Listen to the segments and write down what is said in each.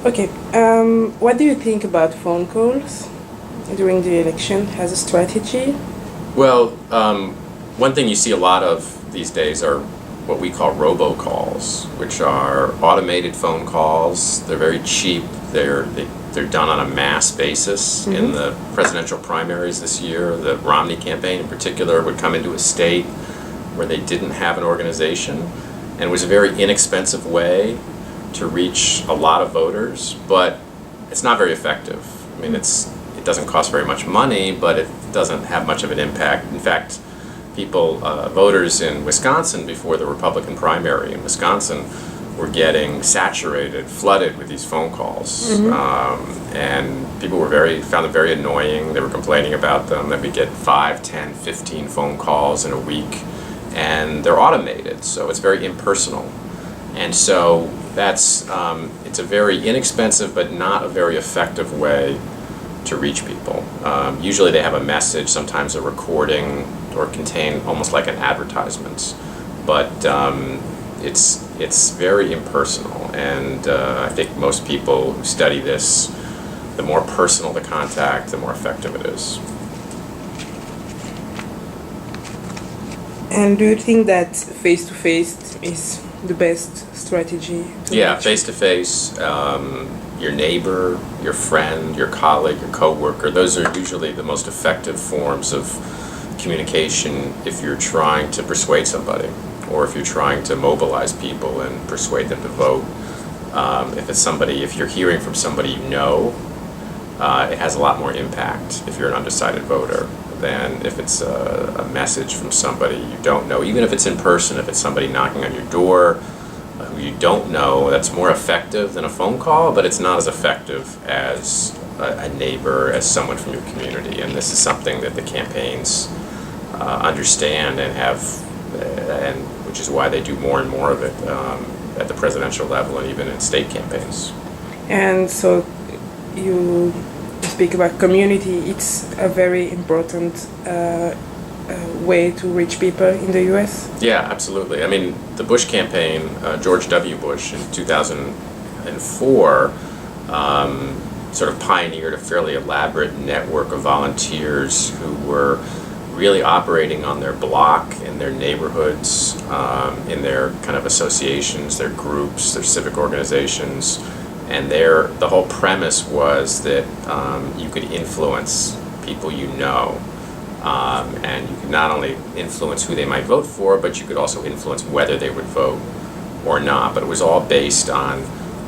Okay. What do you think about phone calls during the election as a strategy? Well, one thing you see a lot of these days are what we call robocalls, which are automated phone calls. They're very cheap. They're done on a mass basis. In the presidential primaries this year, the Romney campaign in particular would come into a state where they didn't have an organization, and it was a very inexpensive way to reach a lot of voters, but it's not very effective. I mean, it doesn't cost very much money, but it doesn't have much of an impact. In fact, voters in Wisconsin before the Republican primary in Wisconsin were getting saturated, flooded with these phone calls, and people found them very annoying. They were complaining about them, that we get 5, 10, 15 phone calls in a week, and they're automated, so it's very impersonal. And so it's a very inexpensive but not a very effective way to reach people. Usually they have a message, sometimes a recording, or contain almost like an advertisement. But it's very impersonal, and I think most people who study this, the more personal the contact, the more effective it is. And do you think that face-to-face is the best strategy? Yeah, face-to-face, your neighbor, your friend, your colleague, your coworker, those are usually the most effective forms of communication if you're trying to persuade somebody, or if you're trying to mobilize people and persuade them to vote. If you're hearing from somebody you know, it has a lot more impact if you're an undecided voter than if it's a message from somebody you don't know. Even if it's in person, if it's somebody knocking on your door who you don't know, that's more effective than a phone call, but it's not as effective as a neighbor, as someone from your community. And this is something that the campaigns understand and have, and which is why they do more and more of it at the presidential level and even in state campaigns. And so you speak about community. It's a very important way to reach people in the U.S. Yeah, absolutely. I mean, the Bush campaign, George W. Bush in 2004, sort of pioneered a fairly elaborate network of volunteers who were really operating on their block, in their neighborhoods, in their kind of associations, their groups, their civic organizations. And the whole premise was that you could influence people you know. And you could not only influence who they might vote for, but you could also influence whether they would vote or not. But it was all based on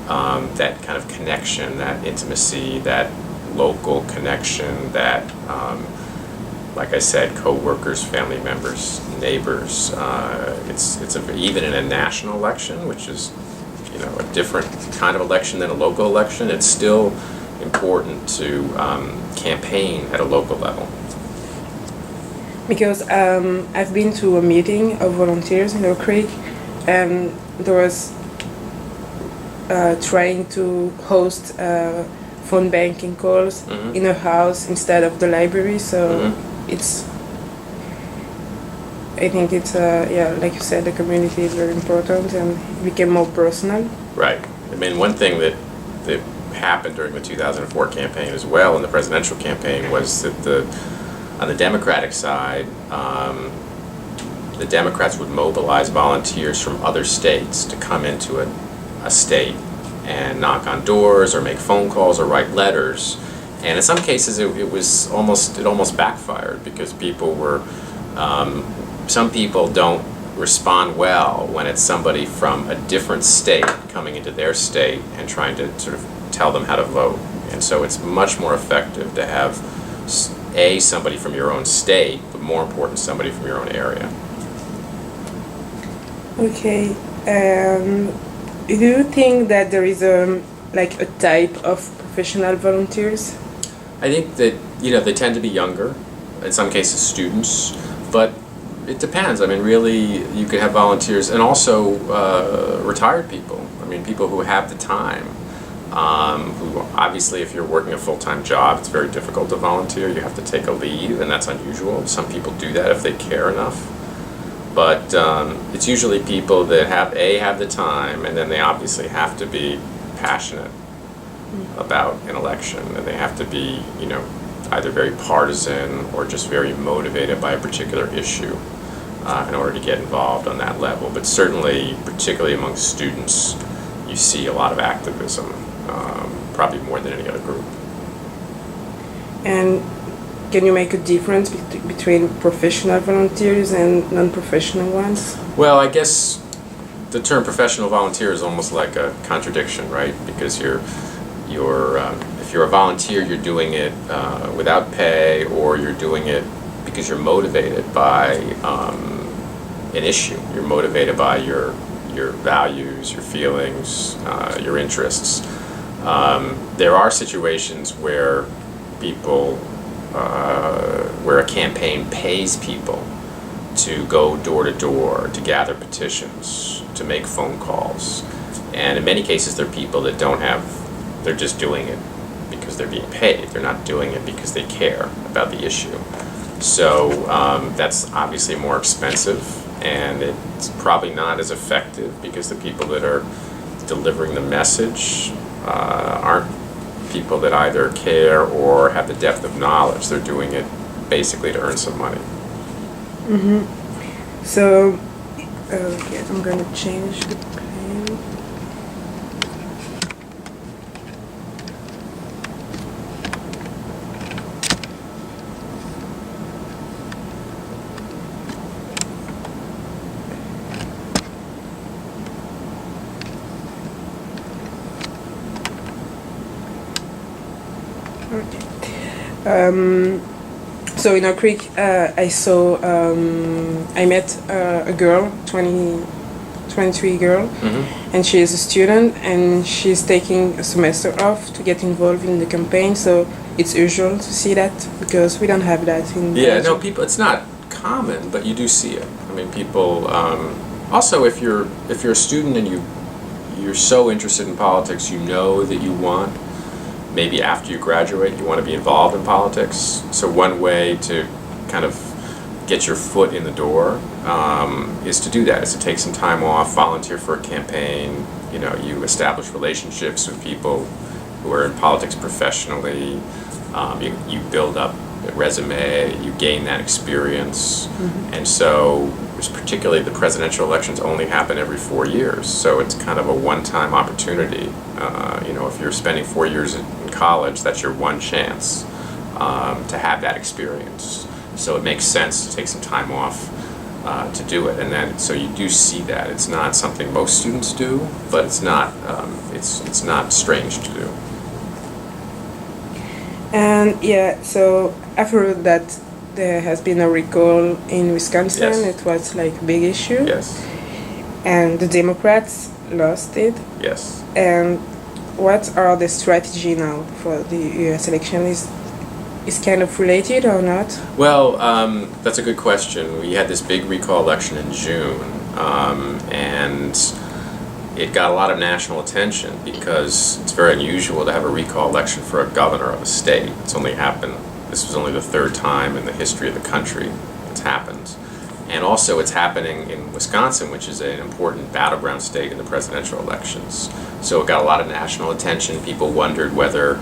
that kind of connection, that intimacy, that local connection, that, like I said, co-workers, family members, neighbors. Even in a national election, which is a different kind of election than a local election, it's still important to campaign at a local level. Because I've been to a meeting of volunteers in Oak Creek, and there was trying to host phone banking calls in a house instead of the library. So I think it's like you said, the community is very important, and it became more personal. Right. I mean, one thing that happened during the 2004 campaign as well, in the presidential campaign, was that on the Democratic side, the Democrats would mobilize volunteers from other states to come into a state and knock on doors or make phone calls or write letters. And in some cases, it almost backfired, because some people don't respond well when it's somebody from a different state coming into their state and trying to sort of tell them how to vote. And so it's much more effective to have somebody from your own state, but more important, somebody from your own area. Okay. Do you think that there is a type of professional volunteers? I think that they tend to be younger, in some cases students, but it depends. I mean, really, you could have volunteers, and also retired people. I mean, people who have the time. Who obviously, if you're working a full-time job, it's very difficult to volunteer. You have to take a leave, and that's unusual. Some people do that if they care enough. But it's usually people that have the time, and then they obviously have to be passionate about an election, and they have to be, either very partisan or just very motivated by a particular issue in order to get involved on that level. But certainly, particularly among students, you see a lot of activism, probably more than any other group. And can you make a difference between professional volunteers and non-professional ones? Well, I guess the term professional volunteer is almost like a contradiction, right? Because if you're a volunteer, you're doing it without pay, or you're doing it because you're motivated by an issue. You're motivated by your values, your feelings, your interests. There are situations where where a campaign pays people to go door to door, to gather petitions, to make phone calls. And in many cases, they're people that they're just doing it because they're being paid. They're not doing it because they care about the issue. So that's obviously more expensive, and it's probably not as effective because the people that are delivering the message aren't people that either care or have the depth of knowledge. They're doing it basically to earn some money. Mm-hmm. So, yes, I'm going to change the pen. Okay. So in our creek, I met a girl, 23 girl, and she is a student, and she's taking a semester off to get involved in the campaign. So it's usual to see that because we don't have that in. Yeah, no, people. It's not common, but you do see it. I mean, people. Also, if you're a student and you're so interested in politics, you know that you want. Maybe after you graduate, you want to be involved in politics. So one way to kind of get your foot in the door is to do that, is to take some time off, volunteer for a campaign. You establish relationships with people who are in politics professionally. You build up a resume, you gain that experience. And so, particularly the presidential elections only happen every 4 years. So it's kind of a one-time opportunity. If you're spending 4 years in college, that's your one chance to have that experience. So it makes sense to take some time off to do it, and then so you do see that. It's not something most students do, but it's not strange to do. And yeah, so I've heard that there has been a recall in Wisconsin. Yes. It was like a big issue. Yes. And the Democrats lost it. Yes. And what are the strategy now for the U.S. election? Is kind of related or not? Well, that's a good question. We had this big recall election in June, and it got a lot of national attention because it's very unusual to have a recall election for a governor of a state. This was only the third time in the history of the country it's happened. And also it's happening in Wisconsin, which is an important battleground state in the presidential elections. So it got a lot of national attention. People wondered whether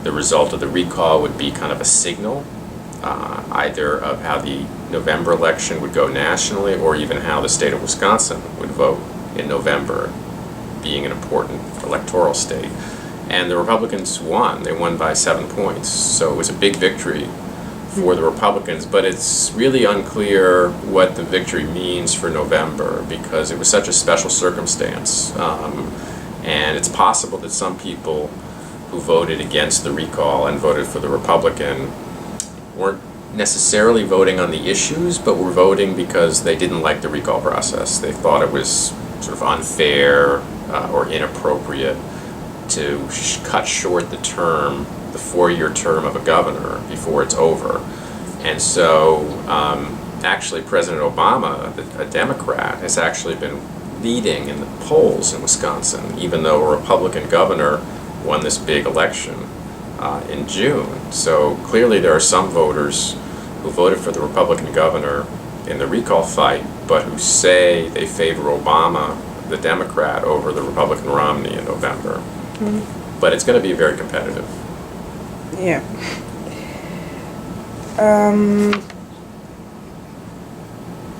the result of the recall would be kind of a signal, either of how the November election would go nationally, or even how the state of Wisconsin would vote in November, being an important electoral state. And the Republicans won. They won by 7 points. So it was a big victory for the Republicans, but it's really unclear what the victory means for November because it was such a special circumstance. And it's possible that some people who voted against the recall and voted for the Republican weren't necessarily voting on the issues, but were voting because they didn't like the recall process. They thought it was sort of unfair or inappropriate to cut short the 4-year term of a governor before it's over. And so actually President Obama, a Democrat, has actually been leading in the polls in Wisconsin, even though a Republican governor won this big election in June. So clearly there are some voters who voted for the Republican governor in the recall fight, but who say they favor Obama, the Democrat, over the Republican Romney in November. but it's going to be very competitive. Yeah.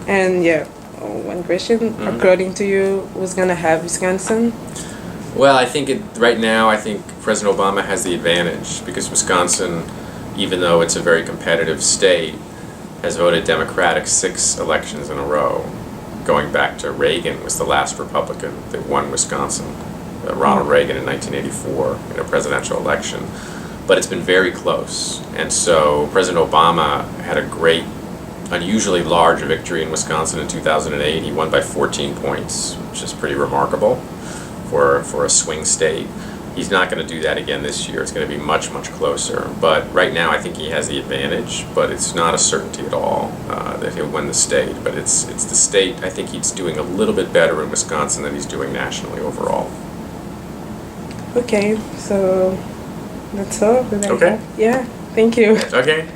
And yeah, one question. According to you, who's gonna have Wisconsin? Well, I think right now, I think President Obama has the advantage because Wisconsin, even though it's a very competitive state, has voted Democratic 6 elections in a row. Going back to Reagan was the last Republican that won Wisconsin, Ronald Reagan in 1984 in a presidential election. But it's been very close. And so President Obama had a great, unusually large victory in Wisconsin in 2008. He won by 14 points, which is pretty remarkable for a swing state. He's not going to do that again this year. It's going to be much, much closer. But right now, I think he has the advantage, but it's not a certainty at all that he'll win the state. But it's the state, I think he's doing a little bit better in Wisconsin than he's doing nationally overall. Okay, so that's all. Okay. Yeah, thank you. Okay.